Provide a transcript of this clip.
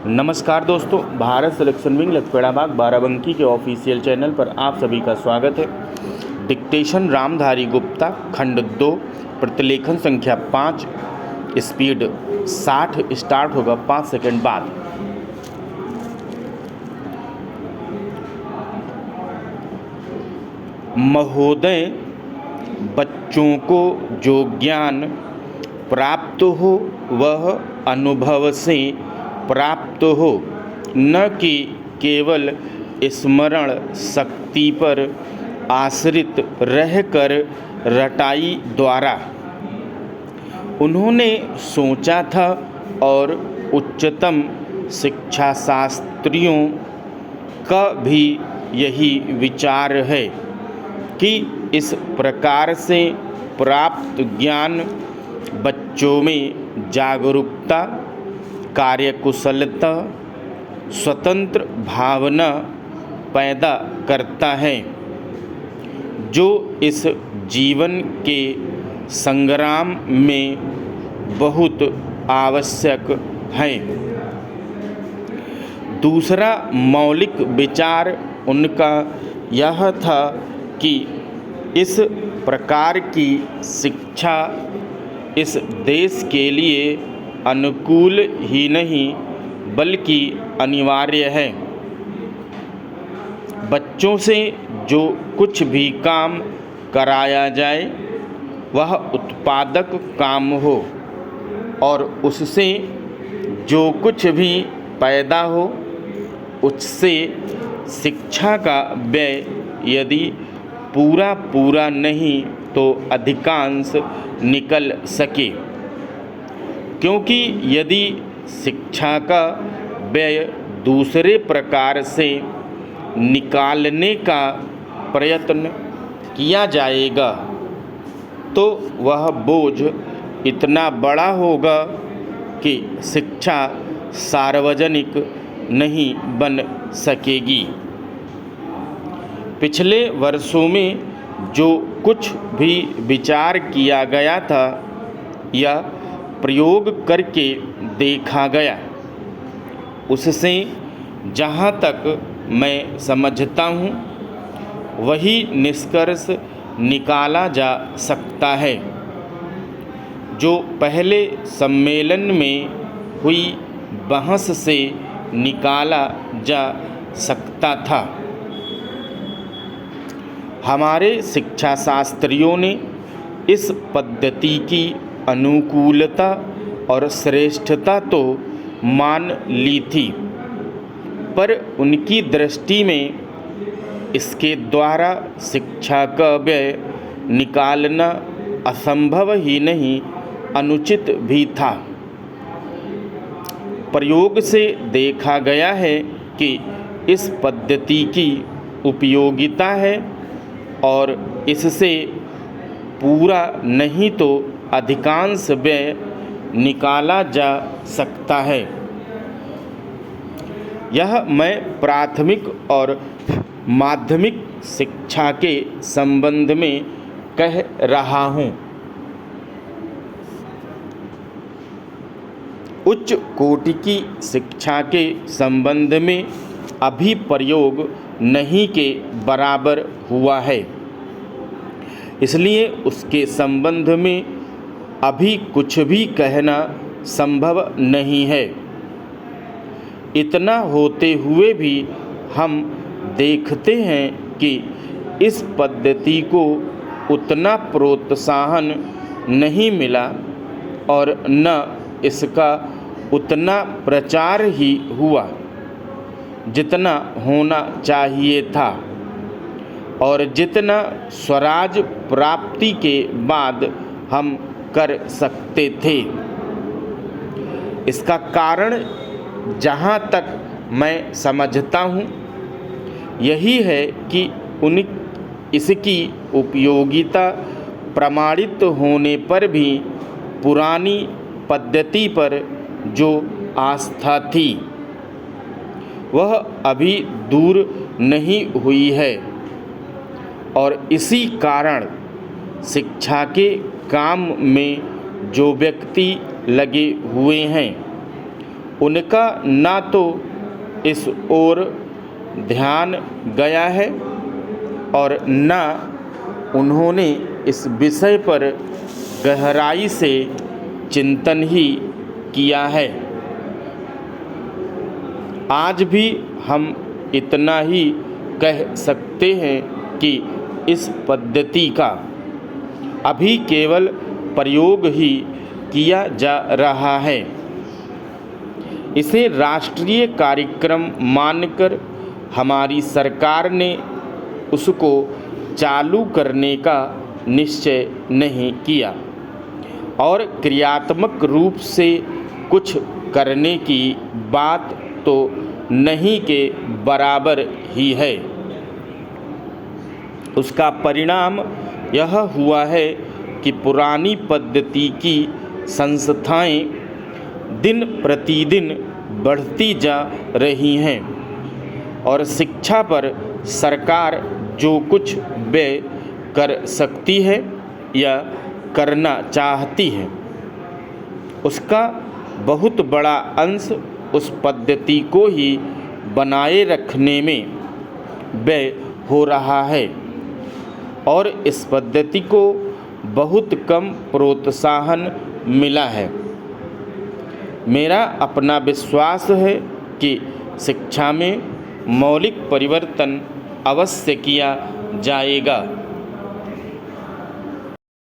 नमस्कार दोस्तों, Bharat selection wing Lakhperabagh Barabanki के ऑफिशियल चैनल पर आप सभी का स्वागत है। डिक्टेशन रामधारी गुप्ता, खंड 2, प्रतिलेखन संख्या 5, स्पीड 60 स्टार्ट होगा 5 सेकंड बाद। महोदय, बच्चों को जो ज्ञान प्राप्त हो वह अनुभव से प्राप्त हो, न कि केवल स्मरण शक्ति पर आश्रित रहकर रटाई द्वारा। उन्होंने सोचा था और उच्चतम शिक्षाशास्त्रियों का भी यही विचार है कि इस प्रकार से प्राप्त ज्ञान बच्चों में जागरूकता, कार्यकुशलता, स्वतंत्र भावना पैदा करता है, जो इस जीवन के संग्राम में बहुत आवश्यक है। दूसरा मौलिक विचार उनका यह था कि इस प्रकार की शिक्षा इस देश के लिए अनुकूल ही नहीं बल्कि अनिवार्य है। बच्चों से जो कुछ भी काम कराया जाए वह उत्पादक काम हो और उससे जो कुछ भी पैदा हो उससे शिक्षा का व्यय यदि पूरा नहीं तो अधिकांश निकल सके, क्योंकि यदि शिक्षा का व्यय दूसरे प्रकार से निकालने का प्रयत्न किया जाएगा तो वह बोझ इतना बड़ा होगा कि शिक्षा सार्वजनिक नहीं बन सकेगी। पिछले वर्षों में जो कुछ भी विचार किया गया था या प्रयोग करके देखा गया, उससे जहाँ तक मैं समझता हूँ वही निष्कर्ष निकाला जा सकता है जो पहले सम्मेलन में हुई बहस से निकाला जा सकता था। हमारे शिक्षाशास्त्रियों ने इस पद्धति की अनुकूलता और श्रेष्ठता तो मान ली थी, पर उनकी दृष्टि में इसके द्वारा शिक्षा का व्यय निकालना असंभव ही नहीं अनुचित भी था। प्रयोग से देखा गया है कि इस पद्धति की उपयोगिता है और इससे पूरा नहीं तो अधिकांश व्यय निकाला जा सकता है। यह मैं प्राथमिक और माध्यमिक शिक्षा के संबंध में कह रहा हूँ। उच्च कोटि की शिक्षा के संबंध में अभी प्रयोग नहीं के बराबर हुआ है, इसलिए उसके संबंध में अभी कुछ भी कहना संभव नहीं है। इतना होते हुए भी हम देखते हैं कि इस पद्धति को उतना प्रोत्साहन नहीं मिला और न इसका उतना प्रचार ही हुआ जितना होना चाहिए था और जितना स्वराज प्राप्ति के बाद हम कर सकते थे। इसका कारण जहाँ तक मैं समझता हूँ यही है कि इसकी उपयोगिता प्रमाणित होने पर भी पुरानी पद्धति पर जो आस्था थी वह अभी दूर नहीं हुई है और इसी कारण शिक्षा के काम में जो व्यक्ति लगे हुए हैं उनका ना तो इस ओर ध्यान गया है और न उन्होंने इस विषय पर गहराई से चिंतन ही किया है। आज भी हम इतना ही कह सकते हैं कि इस पद्धति का अभी केवल प्रयोग ही किया जा रहा है। इसे राष्ट्रीय कार्यक्रम मानकर हमारी सरकार ने उसको चालू करने का निश्चय नहीं किया और क्रियात्मक रूप से कुछ करने की बात तो नहीं के बराबर ही है। उसका परिणाम यह हुआ है कि पुरानी पद्धति की संस्थाएं दिन प्रतिदिन बढ़ती जा रही हैं और शिक्षा पर सरकार जो कुछ व्यय कर सकती है या करना चाहती है उसका बहुत बड़ा अंश उस पद्धति को ही बनाए रखने में व्यय हो रहा है और इस पद्धति को बहुत कम प्रोत्साहन मिला है। मेरा अपना विश्वास है कि शिक्षा में मौलिक परिवर्तन अवश्य किया जाएगा।